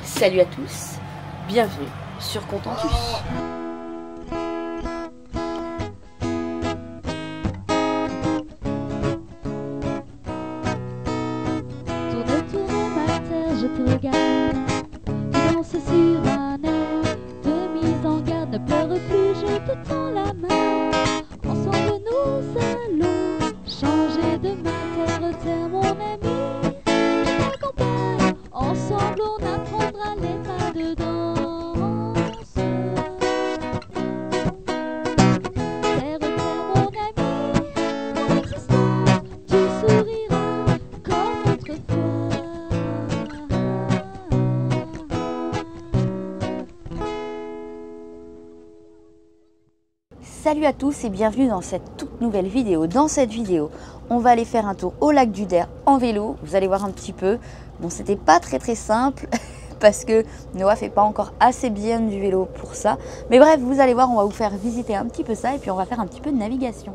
Salut à tous, bienvenue sur Contentus. Tourne ma terre, je te regarde. Tu danses sur un air de mise en garde. Ne pleure plus, je te tends la main. Ensemble nous allons changer de terre, terre mon ami. Je t'accompagne, ensemble on apprendra les pas de danse. Terre, terre mon ami, mon existence, tu souriras comme autrefois. Salut à tous et bienvenue dans cette toute nouvelle vidéo. Dans cette vidéo, on va aller faire un tour au lac du Der en vélo. Vous allez voir un petit peu. Bon, c'était pas très simple parce que Noah fait pas encore assez bien du vélo pour ça. Mais bref, vous allez voir, on va vous faire visiter un petit peu ça et puis on va faire un petit peu de navigation.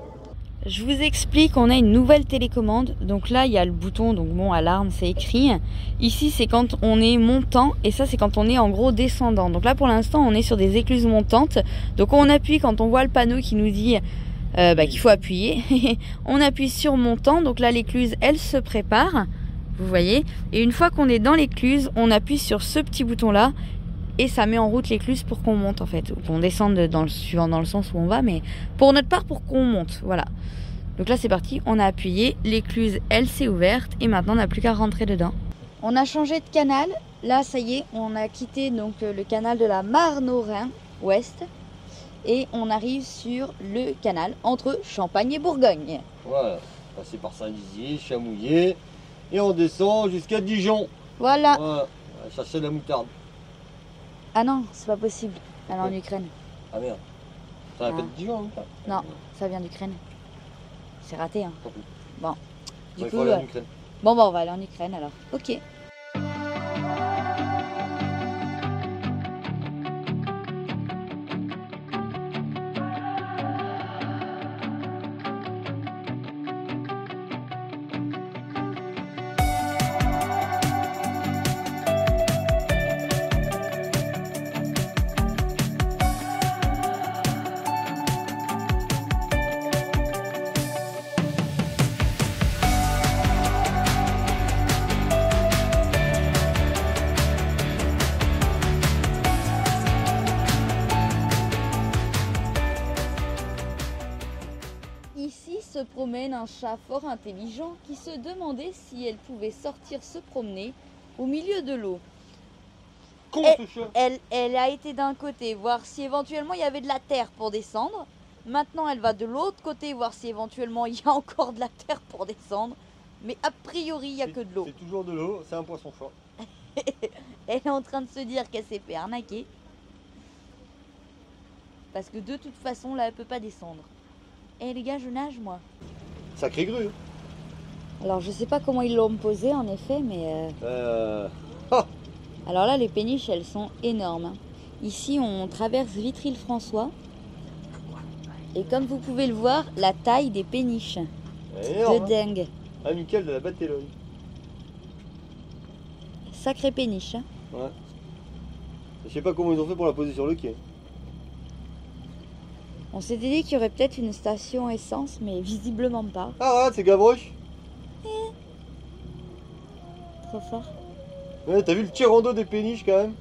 Je vous explique, on a une nouvelle télécommande. Donc là, il y a le bouton, donc bon, alarme, c'est écrit. Ici, c'est quand on est montant et ça, c'est quand on est en gros descendant. Donc là, pour l'instant, on est sur des écluses montantes. Donc on appuie quand on voit le panneau qui nous dit qu'il faut appuyer. On appuie sur montant. Donc là, l'écluse, elle se prépare. Vous voyez. Et une fois qu'on est dans l'écluse, on appuie sur ce petit bouton-là. Et ça met en route l'écluse pour qu'on monte en fait, ou qu'on descende suivant dans le sens où on va, mais pour notre part pour qu'on monte, voilà. Donc là c'est parti, on a appuyé, l'écluse elle s'est ouverte et maintenant on n'a plus qu'à rentrer dedans. On a changé de canal, là ça y est, on a quitté donc le canal de la Marne au Rhin ouest et on arrive sur le canal entre Champagne et Bourgogne. Voilà, passer par Saint-Dizier, Chamouillet et on descend jusqu'à Dijon. Voilà. Voilà, on va chercher la moutarde. Ah non, c'est pas possible, elle est en Ukraine. Ah merde, ça va pas de Dijon hein, ça. Non, ça vient d'Ukraine. C'est raté, hein. Bon, du Il coup, faut aller en Ukraine. bon, on va aller en Ukraine alors. Ok. Ici se promène un chat fort intelligent qui se demandait si elle pouvait sortir se promener au milieu de l'eau. Con Et- ce chat. Elle a été d'un côté voir si éventuellement il y avait de la terre pour descendre. Maintenant elle va de l'autre côté voir si éventuellement il y a encore de la terre pour descendre. Mais a priori il n'y a que de l'eau. C'est toujours de l'eau, c'est un poisson chat. Elle est en train de se dire qu'elle s'est fait arnaquer. Parce que de toute façon là elle peut pas descendre. Eh les gars, je nage moi. Sacré grue. Alors je sais pas comment ils l'ont posé en effet, mais Ah, alors là les péniches elles sont énormes. Hein. Ici on traverse Vitry-le-François. Et comme vous pouvez le voir, la taille des péniches. elle est énorme, De hein. dingue. Amical de la Batellogne. Sacré péniche. Hein. Ouais. Je sais pas comment ils ont fait pour la poser sur le quai. On s'était dit qu'il y aurait peut-être une station essence, mais visiblement pas. Ah ouais, c'est Gavroche. Trop fort. Ouais, t'as vu le tir en dos des péniches quand même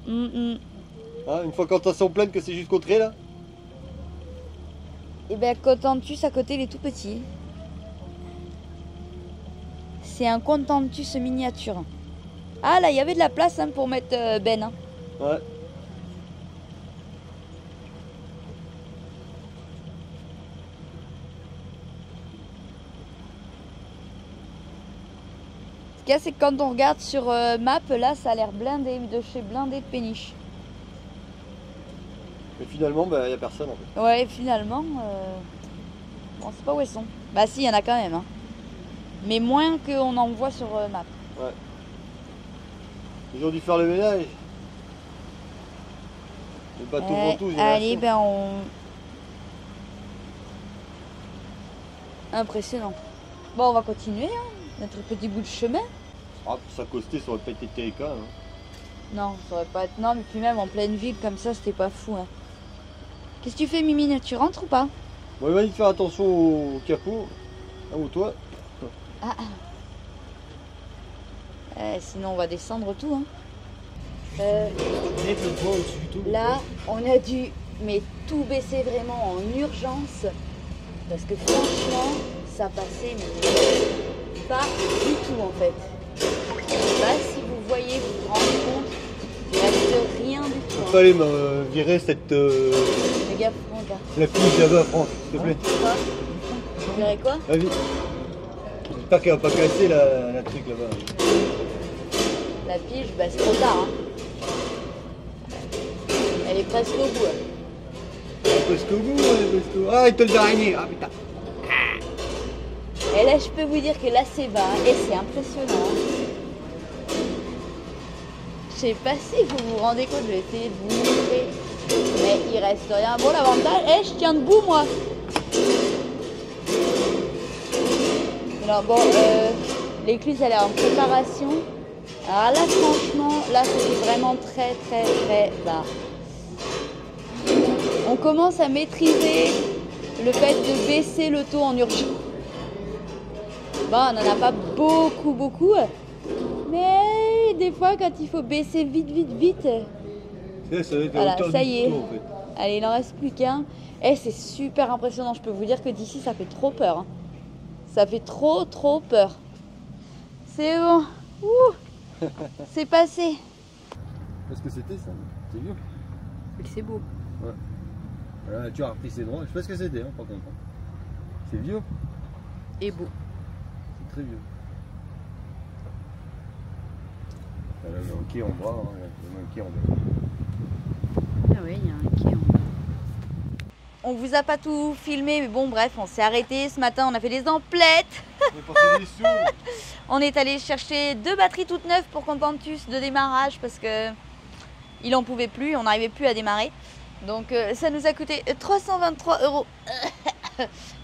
hein, une fois quand elles sont pleines que c'est jusqu'au trait là. Et ben Contentus à côté il est tout petit. C'est un Contentus miniature. Ah là il y avait de la place hein, pour mettre Ben. Hein. Ouais. Ce qu'il y a, c'est que quand on regarde sur map, là, ça a l'air blindé, de chez blindé de péniches. Mais finalement, bah y a personne en fait. Ouais, finalement, on sait pas où elles sont. Bah si, il y en a quand même. Hein. Mais moins qu'on en voit sur map. Ouais. Ils ont dû faire le ménage. Les bateaux ventouses, il y en a allez, assez. ben on... Impressionnant. Bon, on va continuer, hein, notre petit bout de chemin. Ah, pour s'accoster, ça aurait pas été terrible quand même. Non, ça aurait pas être... Non, mais puis même en pleine ville comme ça, c'était pas fou. Hein. Qu'est-ce que tu fais, Mimine? Tu rentres ou pas? Bon, il m'a dit de faire attention au capot, hein, au toit. Ah. Sinon, on va descendre tout. Hein. Là, on a dû tout baisser vraiment en urgence. Parce que franchement, ça passait mais pas du tout en fait. Je sais pas si vous voyez, vous vous rendez compte, il reste rien du tout. Il fallait me virer cette... Fais gaffe, Franck. Hein. La pige là-bas, Franck, s'il te plaît. Quoi? Tu verrais quoi? Vas-y. J'espère qu'elle va pas casser la truc là-bas. La pige, bah c'est trop tard. Hein. Elle est presque au bout. Hein. Elle est presque au bout, elle est presque au bout. Ah, il te le d'araignée. Ah putain. Et là, je peux vous dire que là, c'est bas et c'est impressionnant. Je sais pas si vous vous rendez compte, je vais essayer de vous montrer. Mais il reste rien. Bon, l'avantage, je tiens debout, moi. Alors bon, l'écluse, elle est en préparation. Alors là, franchement, là, c'était vraiment très bas. On commence à maîtriser le fait de baisser le taux en urgence. Bon, on n'en a pas beaucoup, mais des fois, quand il faut baisser vite, voilà, ça y est. En fait. Allez, il n'en reste plus qu'un. Et c'est super impressionnant, je peux vous dire que d'ici, ça fait trop peur. Hein. Ça fait trop peur. C'est bon. Ouh. C'est passé. Qu'est-ce que c'était ça? C'est vieux. C'est beau. Ouais. Voilà, tu as repris ses droits. Je sais pas ce que c'était, hein, par contre. C'est vieux. Et beau. C'est très vieux. Là, il y a un quai en bas. Hein. Il y a un quai en bas. Ah oui, il y a un quai en bas. On vous a pas tout filmé, mais bon, bref, on s'est arrêté. Ce matin, on a fait des emplettes. On est allé chercher 2 batteries toutes neuves pour Contentus de démarrage parce que il en pouvait plus, on n'arrivait plus à démarrer. Donc ça nous a coûté 323 €.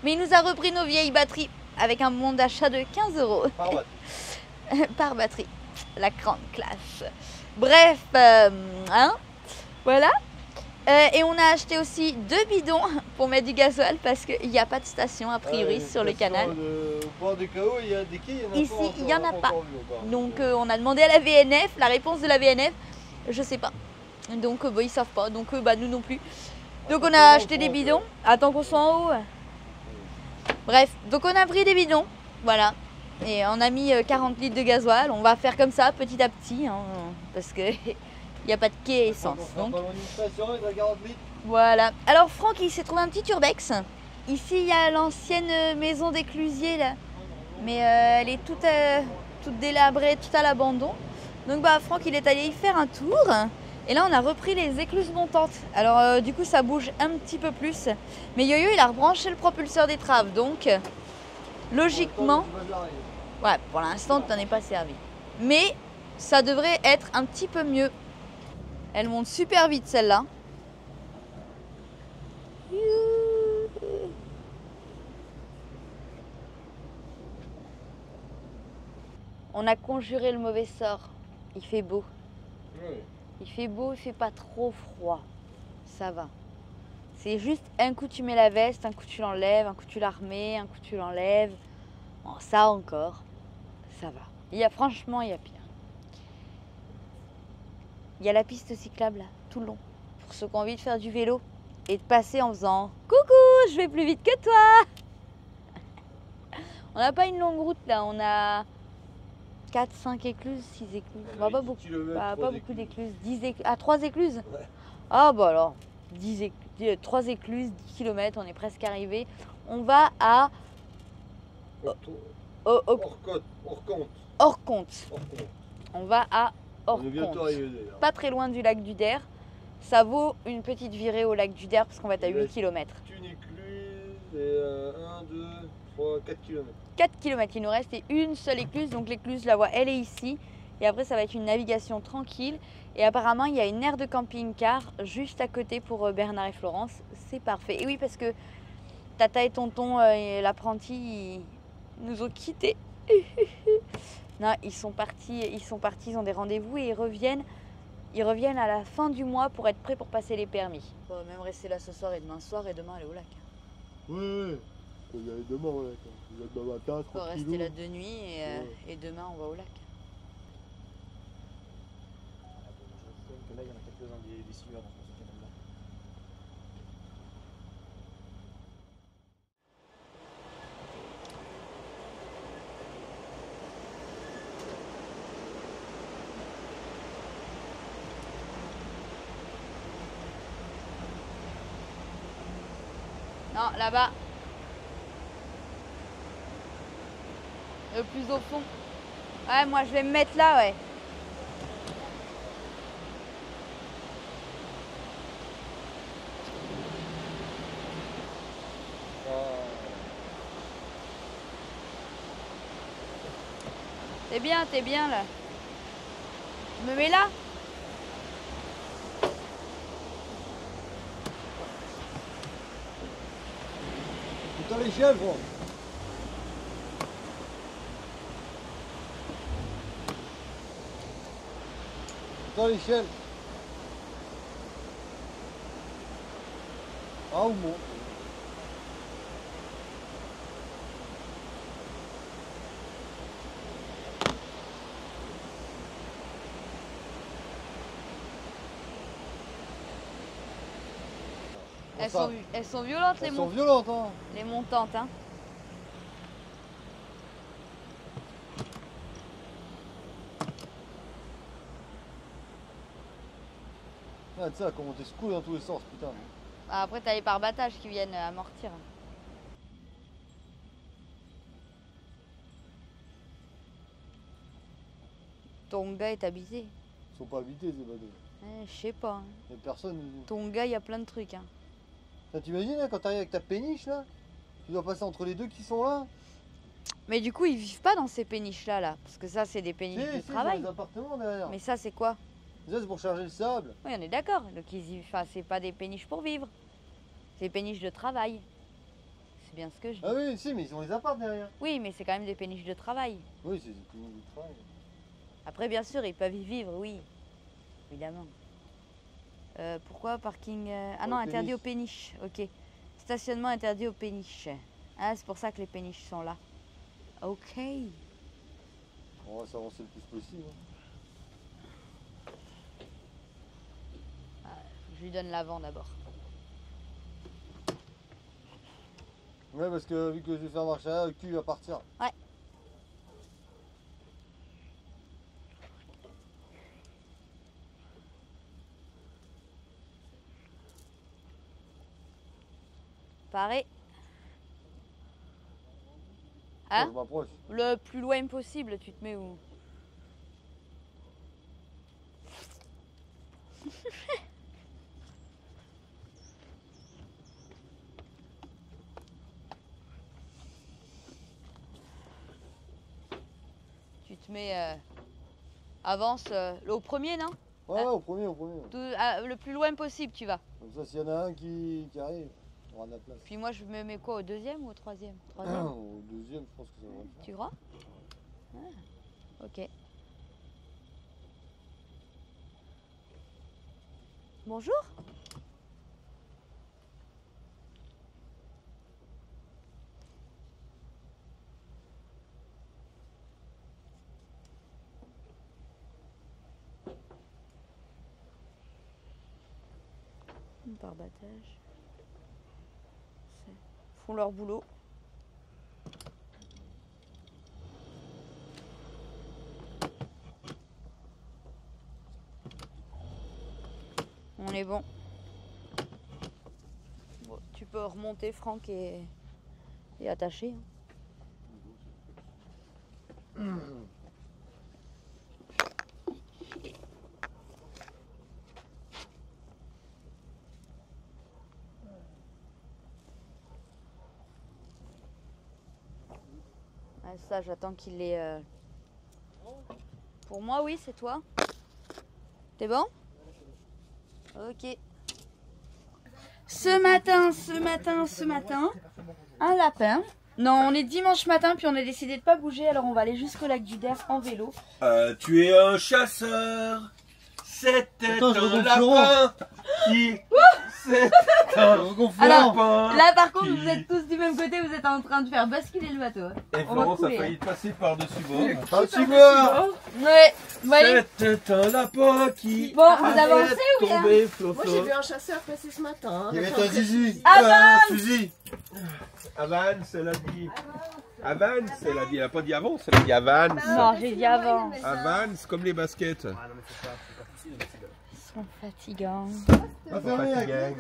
Mais il nous a repris nos vieilles batteries avec un bon d'achat de 15 €. Par batterie. Par batterie. La grande classe. Bref, hein, voilà. Et on a acheté aussi 2 bidons pour mettre du gasoil parce qu'il n'y a pas de station a priori sur le canal. Au bord du chaos, il y a des quais, ici, il n'y en a pas. Donc on a demandé à la VNF, la réponse de la VNF, je sais pas. Donc ils ne savent pas, donc nous non plus. Donc on a acheté des bidons. Attends qu'on soit en haut. Bref, donc on a pris des bidons, voilà. Et on a mis 40 litres de gasoil. On va faire comme ça petit à petit, hein, parce que il n'y a pas de quai à essence. Donc voilà. Alors Franck, il s'est trouvé un petit urbex. Ici, il y a l'ancienne maison d'éclusier là, mais elle est toute délabrée, toute à l'abandon. Donc Franck, il est allé y faire un tour. Et là, on a repris les écluses montantes. Alors du coup, ça bouge un petit peu plus. Mais Yo-Yo, il a rebranché le propulseur d'étrave. Donc, logiquement, ouais, pour l'instant, tu n'en es pas servi. Mais ça devrait être un petit peu mieux. Elle monte super vite, celle-là. On a conjuré le mauvais sort. Il fait beau. Il fait beau, il fait pas trop froid. Ça va. C'est juste un coup tu mets la veste, un coup tu l'enlèves, un coup tu la remets, un coup tu l'enlèves. Bon, ça encore, ça va. Franchement, il y a pire. Il y a la piste cyclable là, tout le long. Pour ceux qui ont envie de faire du vélo et de passer en faisant « Coucou, je vais plus vite que toi !» On n'a pas une longue route là, on a 4, 5 écluses, 6 écluses. Bah, pas beaucoup, pas beaucoup d'écluses. 3 écluses ouais. Ah bah alors, 3 écluses, 10 km, on est presque arrivé. On va à... Orconte. On va à Orconte. Pas très loin du lac du Der. Ça vaut une petite virée au lac du Der parce qu'on va être à 8 km. Une écluse et 1, 2, 3, 4 km. 4 km, il nous reste une seule écluse. Donc l'écluse, la voie, elle est ici. Et après, ça va être une navigation tranquille. Et apparemment, il y a une aire de camping-car juste à côté pour Bernard et Florence. C'est parfait. Et oui, parce que Tata et Tonton et l'apprenti, ils nous ont quittés. Non, ils sont partis, ils ont des rendez-vous et ils reviennent Ils reviennent à la fin du mois pour être prêts pour passer les permis. On va même rester là ce soir et demain soir et demain aller au lac. Ouais. On va aller demain au lac. On va demain matin, On va rester là de nuit et demain on va au lac. Là, il y en a quelques-uns des suiveurs dans ce canal-là. Non, là-bas. Le plus au fond. Ouais, moi je vais me mettre là, ouais. T'es bien là. Je me mets là. Putain les chèvres. Putain les chèvres. Ah ou mon. Elles sont violentes Elles sont violentes, hein. Les montantes, hein. Ah, tu sais, comment t'es secoué dans tous les sens, putain. Après, t'as les pare-battages qui viennent amortir. Tonga est habité. Ils sont pas habités, ces badauds. Je sais pas. Hein. Y'a personne. Tonga, il y a plein de trucs. Hein. T'imagines, hein, quand t'arrives avec ta péniche, là, tu dois passer entre les deux qui sont là. Mais du coup, ils vivent pas dans ces péniches-là, là. Parce que ça, c'est des péniches de travail. Des appartements derrière. Mais ça, c'est quoi? Ça, c'est pour charger le sable. Oui, on est d'accord. Donc, c'est pas des péniches pour vivre. C'est des péniches de travail. C'est bien ce que je dis. Ah oui, si, mais ils ont les apparts derrière. Oui, mais c'est quand même des péniches de travail. Oui, c'est des péniches de travail. Après, bien sûr, ils peuvent y vivre, oui. Évidemment. Pourquoi parking... Ah non, interdit aux péniches. Ok. Stationnement interdit aux péniches. Ah, c'est pour ça que les péniches sont là. Ok. On va s'avancer le plus possible. Je lui donne l'avant d'abord. Ouais, parce que vu que je vais faire marche arrière, le cul va partir. Ouais. Pareil. Hein? Je m'approche. Le plus loin possible, tu te mets où? Tu te mets... avance au premier, non? Ouais, au premier. Le plus loin possible, tu vas. Comme ça, s'il y en a un qui arrive, on aura de la place. Puis moi, je me mets quoi, au deuxième ou au troisième? Au deuxième, je pense que ça va le faire. Tu crois? Ah, ok. Bonjour. Par battage. Ils font leur boulot. On est bon. Bon, tu peux remonter, Franck, et attacher. Hein. Ça, j'attends qu'il ait... Pour moi, oui, c'est toi. T'es bon? Ok. Ce matin, un lapin. Non, on est dimanche matin, puis on a décidé de pas bouger, alors on va aller jusqu'au lac du Der en vélo. Tu es un chasseur. C'était Attends, je un regonfle lapin qui... C'était un Alors, lapin là par contre, qui- vous êtes tous du même côté, vous êtes en train de faire basculer le bateau. Et On va Florence a couler, failli passer par-dessus bord. Par-dessus bord. Ouais, bon, allez. C'était un lapin qui... Bon, vous avancez ou bien? tombé, Moi Flosso. j'ai vu un chasseur passer ce matin. Hein. Il y avait un zizi. Avance. Fusil. Avance, elle a dit. Avance, elle a dit. Elle a pas dit avance, elle a dit avance. Non, j'ai dit avant. Avance, comme les baskets. Ils sont fatigants. Va fermer la gueule.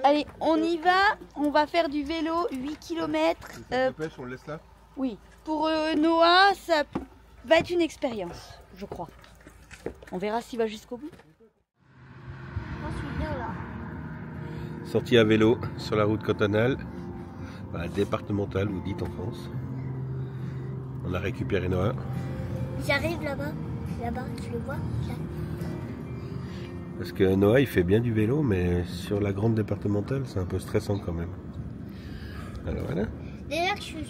Allez, on y va. On va faire du vélo 8 km. Dépêche, on le laisse là. Oui, pour Noah, ça va être une expérience, je crois. On verra s'il va jusqu'au bout. Sortie à vélo sur la route cantonale, départementale, vous dites en France. On a récupéré Noah. J'arrive là-bas, tu le vois là. Parce que Noah il fait bien du vélo, mais sur la grande départementale c'est un peu stressant quand même. Alors voilà. Déjà que je suis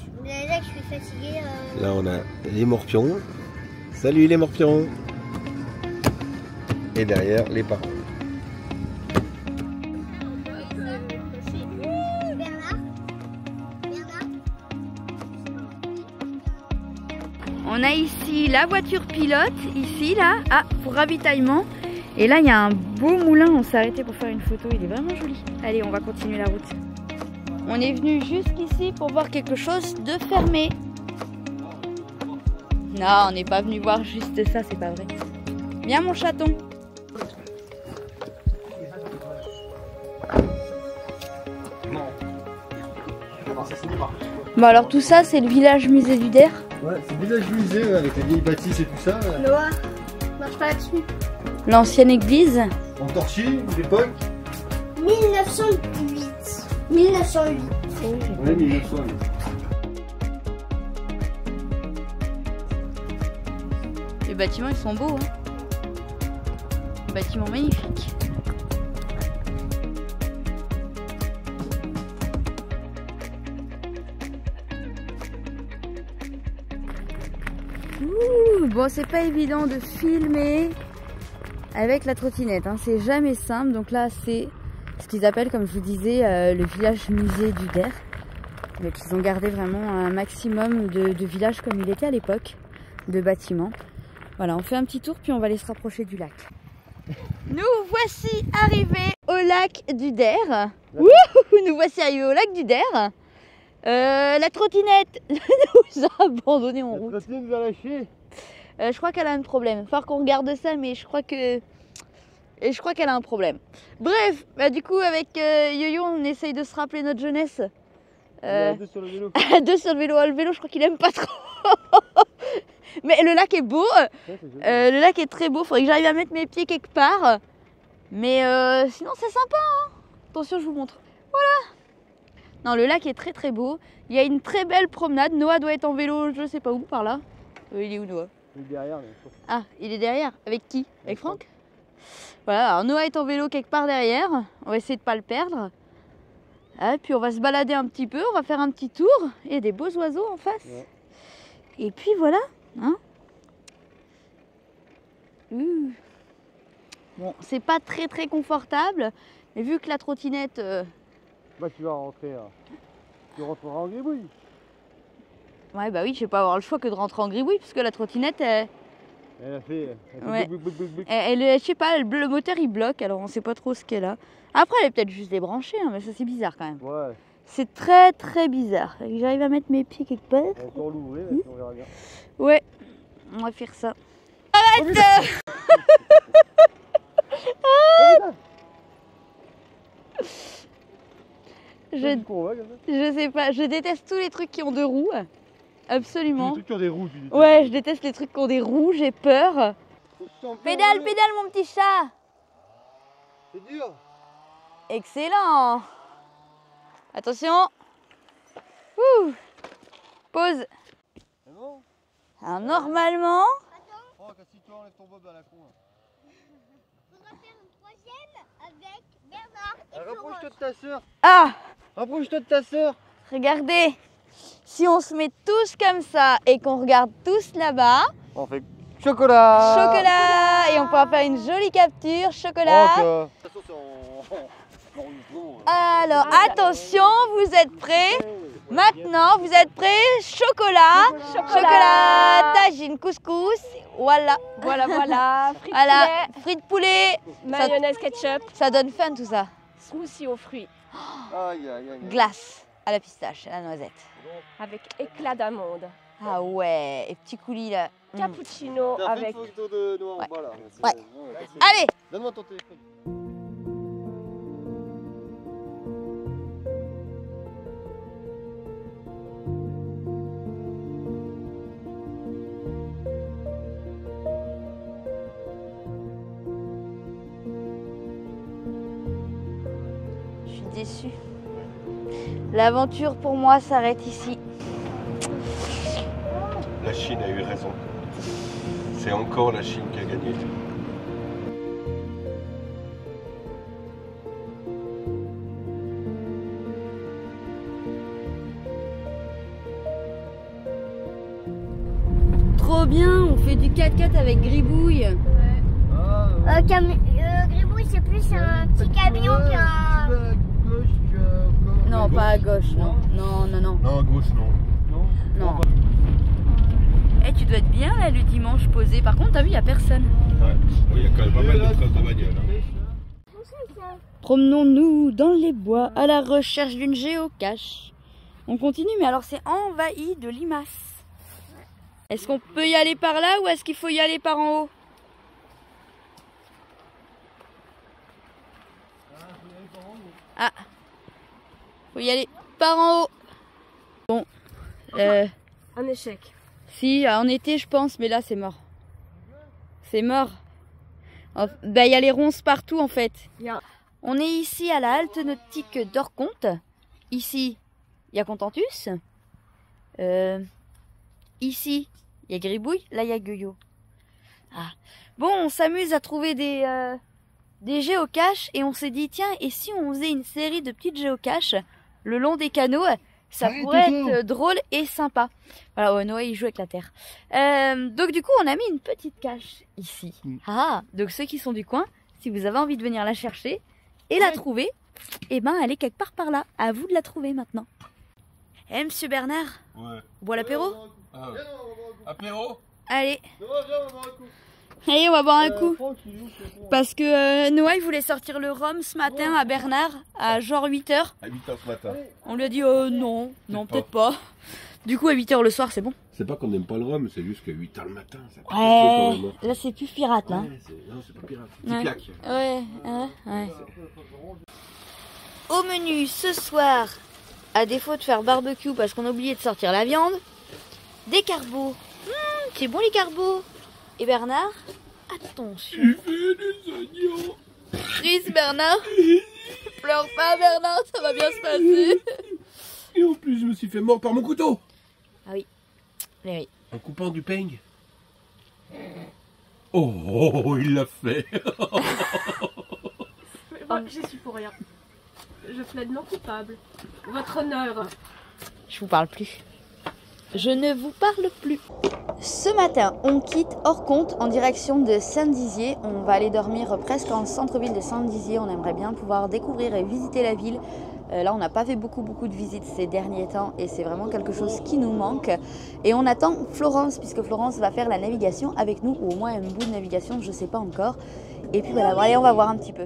fatiguée. Là on a les morpions. Salut les morpions. Et derrière les parents. On a ici la voiture pilote, ici là, pour ravitaillement. Et là il y a un beau moulin, on s'est arrêté pour faire une photo, il est vraiment joli. Allez, on va continuer la route. On est venu jusqu'ici pour voir quelque chose de fermé. Non, on n'est pas venu voir juste ça, c'est pas vrai. Viens mon chaton. Bon alors tout ça c'est le village musée du Der. Ouais, c'est le village musée ouais, avec les vieilles bâtisses et tout ça. Noah, marche pas là-dessus. L'ancienne église. En torchis, l'époque. 1908. 1908. Oui, 1900. Les bâtiments ils sont beaux. Hein. Bâtiments magnifiques. Bon, c'est pas évident de filmer avec la trottinette, hein. C'est jamais simple. Donc là, c'est ce qu'ils appellent, comme je vous disais, le village musée du Der. Donc ils ont gardé vraiment un maximum de villages comme il était à l'époque, de bâtiments. Voilà, on fait un petit tour puis on va aller se rapprocher du lac. Nous voici arrivés au lac du Der. Wouhou, nous voici arrivés au lac du Der. La trottinette nous a abandonnés en route. La trottinette nous a lâché. Je crois qu'elle a un problème. Faut qu'on regarde ça, mais je crois qu'elle a un problème. Bref, bah du coup avec Yo-Yo, on essaye de se rappeler notre jeunesse. Deux sur le vélo. Deux sur le vélo. Le vélo, je crois qu'il aime pas trop. Mais le lac est beau. Le lac est très beau. Faudrait que j'arrive à mettre mes pieds quelque part. Mais sinon, c'est sympa. Hein. Attention, je vous montre. Voilà. Non, le lac est très très beau. Il y a une très belle promenade. Noah doit être en vélo, je sais pas où, par là. Il est où Noah? Il est derrière. Mais... Ah, il est derrière. Avec qui? Avec Franck? Voilà, alors Noah est en vélo quelque part derrière. On va essayer de pas le perdre. Ah, puis on va se balader un petit peu, on va faire un petit tour. Il y a des beaux oiseaux en face. Ouais. Et puis voilà. Hein. Bon, c'est pas très très confortable. Mais vu que la trottinette... Bah tu vas rentrer. Tu rentreras en gribouille. Ouais, bah oui, je vais pas avoir le choix que de rentrer en gribouille, parce que la trottinette, Elle a fait ouais. Bouc, bouc, bouc, bouc. Je sais pas, le moteur il bloque, alors on sait pas trop ce qu'elle a. Après, elle est peut-être juste débranchée, hein, mais ça c'est bizarre quand même. Ouais. C'est très très bizarre. J'arrive à mettre mes pieds quelque part. On va encore l'ouvrir, puis on verra bien. Ouais, on va faire ça. Arrête. Je sais pas, je déteste tous les trucs qui ont deux roues. Absolument. Les trucs qui ont des roues, tu dis. Ouais, je déteste les trucs qui ont des roues, j'ai peur. Pédale, pédale mon petit chat. C'est dur. Excellent. Attention. Ouh. Pause. C'est bon. Alors normalement... Oh, assis-toi, enlève ton bob à la con. Faudra faire une troisième avec Bernard et Florence. Rapproche-toi de ta soeur. Ah, Rapproche-toi de ta soeur. regardez. Si on se met tous comme ça et qu'on regarde tous là-bas... On fait Chocolat. Chocolat. Et on pourra faire une jolie capture. Chocolat. Alors, attention, vous êtes prêts? Maintenant, vous êtes prêts? Chocolat. Chocolat. Tagine, couscous. Voilà. Voilà, voilà. Frites Voilà. poulet, Frites poulet. mayonnaise ketchup, Ça donne faim tout ça. smoothie aux fruits Aïe, aïe, aïe. Glace à la pistache, à la noisette. avec éclat d'amande. Ah ouais, et petit coulis là. Cappuccino T'as fait avec une photo de nous en Ouais. bas là. Ouais. C'est- Allez, Donne-moi ton téléphone. je suis déçue. L'aventure pour moi s'arrête ici. La Chine a eu raison. C'est encore la Chine qui a gagné. Trop bien, on fait du 4x4 avec Gribouille. Gribouille, c'est plus un petit camion qu'un. Non, pas à gauche, non. Non, non, non. Non, à gauche, non. Non. Eh, tu dois être bien là le dimanche posé. Par contre, t'as vu, il n'y a personne. Ouais. Il y a quand même pas mal de traces de bagnole. Hein. Promenons-nous dans les bois à la recherche d'une géocache. On continue, mais alors c'est envahi de limaces. Est-ce qu'on peut y aller par là ou est-ce qu'il faut y aller par en haut? Ah, faut y aller par en haut. Bon, un échec. si, en été je pense, mais là c'est mort. C'est mort. Ben, il y a les ronces partout en fait. On est ici à la halte nautique d'Orconte. Ici, il y a Contentus. Ici, il y a Gribouille. Là, il y a Guyo. Ah. Bon, on s'amuse à trouver des géocaches et on s'est dit, tiens, et si on faisait une série de petites géocaches le long des canaux, ça pourrait être drôle et sympa. Voilà, ouais, Noé, il joue avec la terre. Donc du coup, on a mis une petite cache ici. Ah, donc ceux qui sont du coin, si vous avez envie de venir la chercher et la trouver, eh ben, elle est quelque part par là. À vous de la trouver maintenant. Eh, monsieur Bernard, Ouais. on boit l'apéro? Ah. Apéro? Allez, Viens, on va boire un coup. allez, on va boire un coup. Franck, il est où, c'est bon. Parce que Noah, il voulait sortir le rhum ce matin à Bernard, à genre 8h. À 8h ce matin. On lui a dit, non, peut-être pas. Du coup, à 8h le soir, c'est bon. C'est pas qu'on n'aime pas le rhum, c'est juste que 8h le matin, ça pique un peu Ouais, quand même. là, c'est plus pirate, là. Ouais, non, c'est pas pirate. Petit Ouais. plaque. Ouais. Au menu ce soir, à défaut de faire barbecue parce qu'on a oublié de sortir la viande, des carbots. C'est bon les carbots. Et Bernard, attention. Tu fais des oignons. Triste Bernard. Pleure pas Bernard, ça va bien se passer. Et en plus, je me suis fait mort par mon couteau. Ah oui. Mais oui. En coupant du peigne. Oh, il l'a fait. Moi, je suis pour rien. Je plaide non coupable. Votre honneur. Je vous parle plus. Je ne vous parle plus. Ce matin, on quitte Orconte en direction de Saint-Dizier. On va aller dormir presque en centre-ville de Saint-Dizier. On aimerait bien pouvoir découvrir et visiter la ville. Là, on n'a pas fait beaucoup de visites ces derniers temps et c'est vraiment quelque chose qui nous manque. Et on attend Florence, puisque Florence va faire la navigation avec nous, ou au moins un bout de navigation, je ne sais pas encore. Et puis voilà, bon, allez, on va voir un petit peu.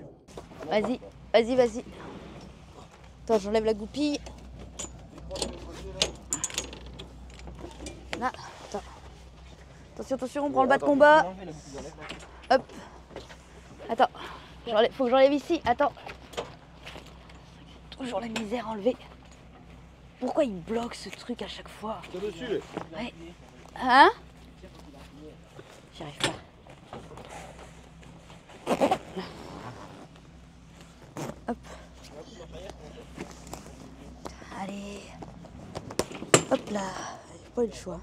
Vas-y, vas-y, vas-y. Attends, j'enlève la goupille. Là, attends. Attention, attention, on prend le bas de combat. Hop. Attends, faut que j'enlève ici. Attends. Toujours la misère enlevée. Pourquoi il bloque ce truc à chaque fois? C'est dessus. Ouais. Hein? J'y arrive pas. Hop. Allez. Hop là. J'ai pas eu le choix.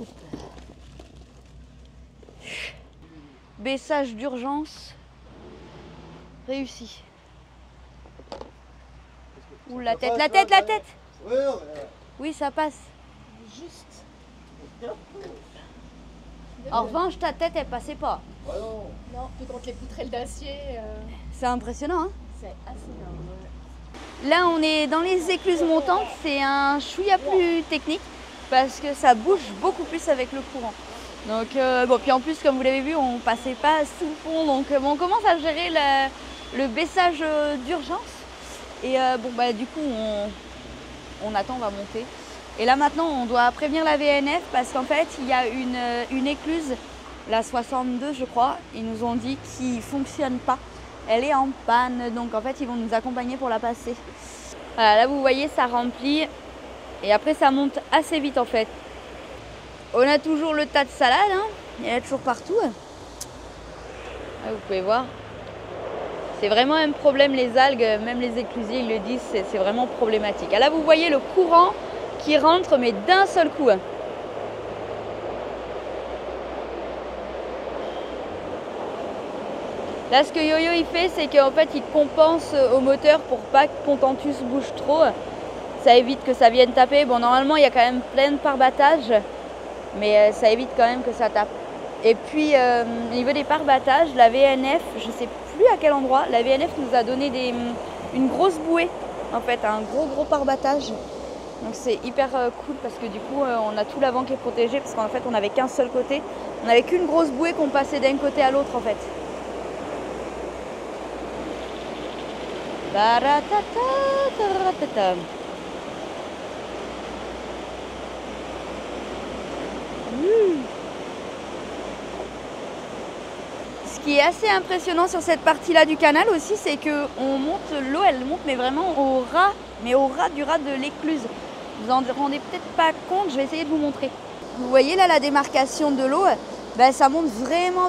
Hop là. Baissage d'urgence. Réussi. Ouh, la tête, la tête, la tête! Ouais, non, Oui, ça passe. Juste. En revanche, ta tête, elle passait pas. Ah non. Non, puis contre les poutrelles d'acier, C'est impressionnant, hein? c'est assez énorme. Ouais. Là, on est dans les écluses montantes. C'est un chouïa plus technique parce que ça bouge beaucoup plus avec le courant. Donc, bon, puis en plus, comme vous l'avez vu, on passait pas sous le pont. Donc, bon, on commence à gérer le baissage d'urgence. Et bon, bah, du coup, on attend, on va monter. Et là, maintenant, on doit prévenir la VNF parce qu'en fait, il y a une écluse, la 62, je crois. Ils nous ont dit qu'il ne fonctionne pas. Elle est en panne, donc en fait, ils vont nous accompagner pour la passer. Voilà, là, vous voyez, ça remplit. Et après, ça monte assez vite, en fait. On a toujours le tas de salade, hein. Il y en a toujours partout. Là, vous pouvez voir. C'est vraiment un problème, les algues, même les éclusiers, ils le disent, c'est vraiment problématique. Là, vous voyez le courant qui rentre, mais d'un seul coup. Là, ce que Yo-Yo il fait, c'est qu'en fait, il compense au moteur pour pas que Contentus bouge trop. Ça évite que ça vienne taper. Bon, normalement, il y a quand même plein de pare-battages, mais ça évite quand même que ça tape. Et puis, au niveau des pare-battages, la VNF, je sais plus à quel endroit, la VNF nous a donné une grosse bouée, en fait, un gros pare-battage. Donc c'est hyper cool parce que du coup, on a tout l'avant qui est protégé parce qu'en fait, on n'avait qu'un seul côté. On n'avait qu'une grosse bouée qu'on passait d'un côté à l'autre, en fait. Ce qui est assez impressionnant sur cette partie-là du canal aussi, c'est que on monte, l'eau elle monte mais vraiment au ras du ras de l'écluse. Vous en rendez peut-être pas compte, je vais essayer de vous montrer. Vous voyez là la démarcation de l'eau, ben, ça monte vraiment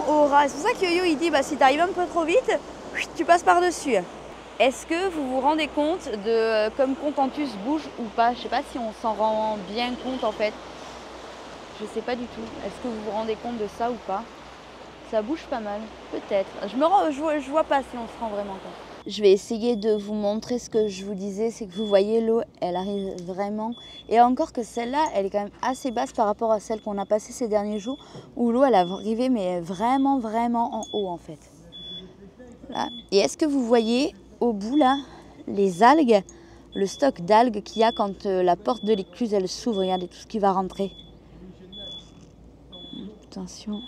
au ras. C'est pour ça que Yo-Yo il dit si tu arrives un peu trop vite, tu passes par-dessus. Est-ce que vous vous rendez compte de comme Contentus bouge ou pas? Je sais pas si on s'en rend bien compte en fait. Je sais pas du tout. Est-ce que vous vous rendez compte de ça ou pas? Ça bouge pas mal, peut-être. Je vois pas si on se rend vraiment compte. Je vais essayer de vous montrer ce que je vous disais, c'est que vous voyez l'eau, elle arrive vraiment. Et encore que celle-là, elle est quand même assez basse par rapport à celle qu'on a passée ces derniers jours, où l'eau, elle a arrivé mais vraiment en haut en fait. Là. Et est-ce que vous voyez au bout là, les algues, le stock d'algues qu'il y a quand la porte de l'écluse elle s'ouvre, regardez tout ce qui va rentrer. Attention.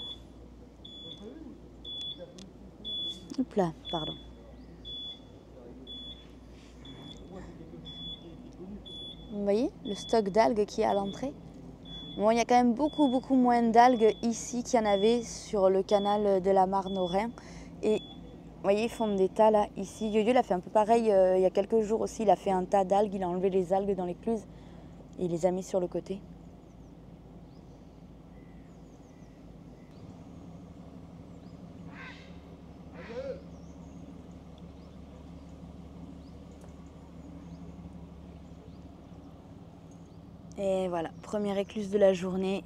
Hop là, pardon. Vous voyez le stock d'algues qu'il y a à l'entrée? Bon, il y a quand même beaucoup moins d'algues ici qu'il y en avait sur le canal de la Marne au Rhin. Et vous voyez, ils font des tas là, ici. Yo-Yo, il a fait un peu pareil il y a quelques jours aussi. Il a fait un tas d'algues, il a enlevé les algues dans l'écluse et il les a mis sur le côté. Et voilà, première écluse de la journée.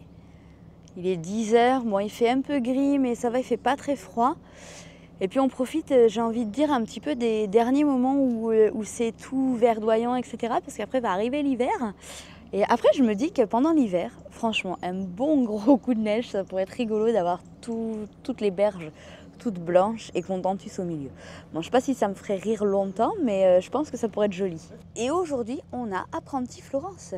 Il est 10 h. Bon, il fait un peu gris, mais ça va, il fait pas très froid. Et puis on profite, j'ai envie de dire, un petit peu des derniers moments où c'est tout verdoyant, etc. Parce qu'après va arriver l'hiver. Et après, je me dis que pendant l'hiver, franchement, un bon gros coup de neige, ça pourrait être rigolo d'avoir toutes les berges toutes blanches et Contentus au milieu. Bon, je sais pas si ça me ferait rire longtemps, mais je pense que ça pourrait être joli. Et aujourd'hui, on a apprenti Florence.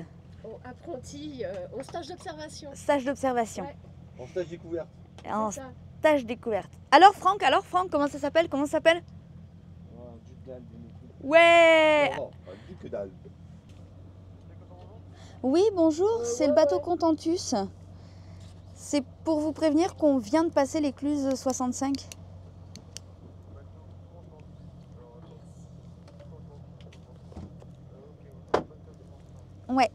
Apprenti au stage d'observation. Stage d'observation. Ouais. En stage découverte. En stage découverte. Alors Franck, comment ça s'appelle? Comment ça s'appelle? Ouais. Non, que dalle. Oui, bonjour, c'est le bateau Contentus. C'est pour vous prévenir qu'on vient de passer l'écluse 65. Ouais.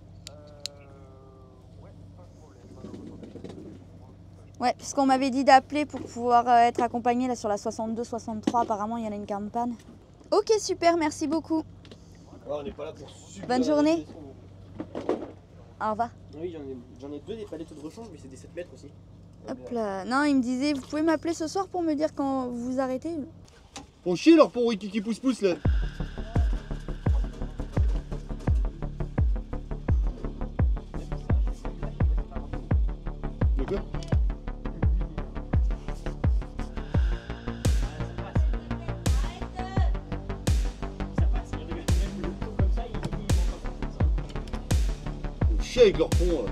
Ouais, puisqu'on m'avait dit d'appeler pour pouvoir être accompagné là sur la 62-63. Apparemment, il y en a une grande panne. Ok, super, merci beaucoup. Ah, on n'est pas là pour super. Bonne journée. Au revoir. Oui, j'en ai deux des palettes de rechange, mais c'est des 7 mètres aussi. Hop là. Non, il me disait, vous pouvez m'appeler ce soir pour me dire quand vous vous arrêtez. On chie leur pour qui pousse là. chier avec leur pont.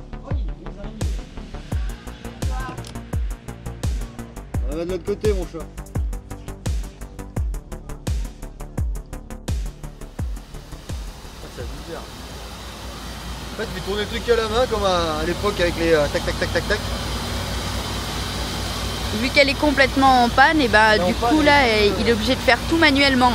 On va de l'autre côté, mon chat. C'est bizarre. En fait, il fait tourner le truc à la main comme à l'époque avec les tac tac tac tac tac. Vu qu'elle est complètement en panne, et bah du coup là, il est obligé de faire tout manuellement.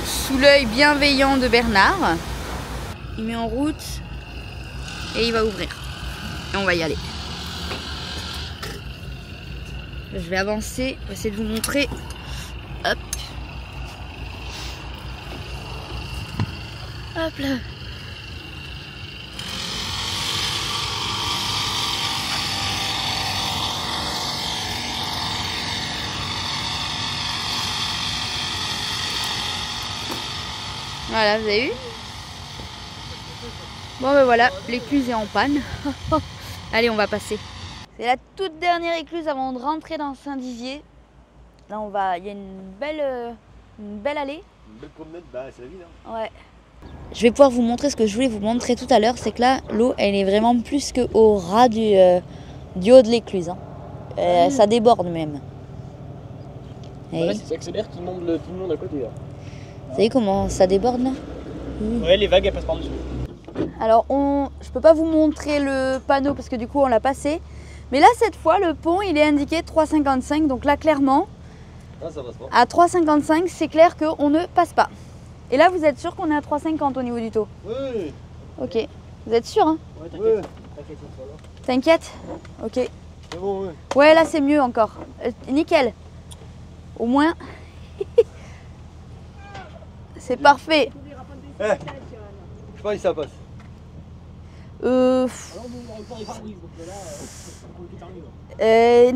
Sous l'œil bienveillant de Bernard, il met en route et il va ouvrir. Et on va y aller. Je vais avancer, je vais essayer de vous montrer. Hop. Hop là. Voilà, vous avez vu? Bon ben voilà, l'écluse est en panne. Allez, on va passer. C'est la toute dernière écluse avant de rentrer dans Saint-Dizier. Là, il y a une belle allée. Une belle promenade, bah c'est la ville. Hein. Ouais. Je vais pouvoir vous montrer ce que je voulais vous montrer tout à l'heure, c'est que là, l'eau, elle est vraiment plus qu'au ras du haut de l'écluse. Hein. Ça déborde même. Voilà, si ça accélère, tout le monde à côté. Là. Vous savez comment ça déborde là? Ouais, les vagues elles passent par-dessus. Alors, je peux pas vous montrer le panneau parce que du coup on l'a passé. Mais là, cette fois, le pont, il est indiqué 3,55. Donc là, clairement, ça passe pas. à 3,55, c'est clair qu'on ne passe pas. Et là, vous êtes sûr qu'on est à 3,50 au niveau du taux? Oui. Ok. Vous êtes sûr, hein? Ouais, Ouais. T'inquiète? Ok. C'est bon, ouais. Ouais, là, c'est mieux encore. Nickel. Au moins, c'est parfait. Je pense que ça passe. Non,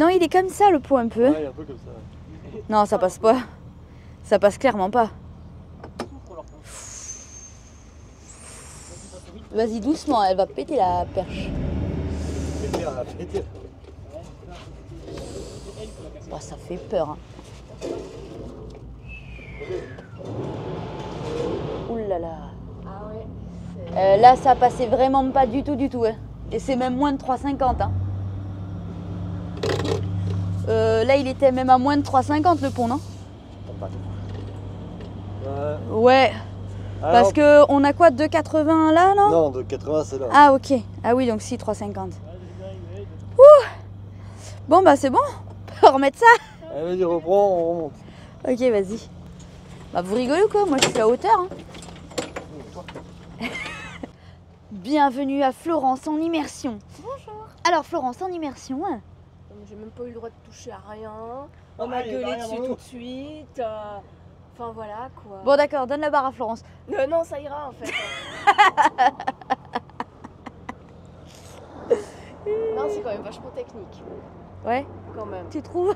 il est comme ça le pont un peu. Ouais, il est un peu comme ça. Non, ça passe pas. Ça passe clairement pas. Vas-y doucement, elle va péter la perche. Oh, ça fait peur. Hein. Ouh là là. Là, ça passait vraiment pas du tout. Hein. Et c'est même moins de 3,50. Hein. Là, il était même à moins de 3,50 le pont, non? Ouais. Parce que on a quoi, 2,80 là, non? Non, 2,80 c'est là. Ah ok. Ah oui, donc si, 3,50. Ouh. Bon bah c'est bon. On peut remettre ça. Allez, vas-y, reprends, on remonte. Ok, vas-y. Bah vous rigolez ou quoi? Moi je suis à hauteur. Hein. Bienvenue à Florence en immersion. Bonjour. Alors Florence en immersion. Hein. J'ai même pas eu le droit de toucher à rien. On m'a gueulé dessus tout de suite. Enfin voilà quoi. Bon d'accord, donne la barre à Florence. Non, ça ira en fait. Non, c'est quand même vachement technique. Ouais, Quand même. tu trouves?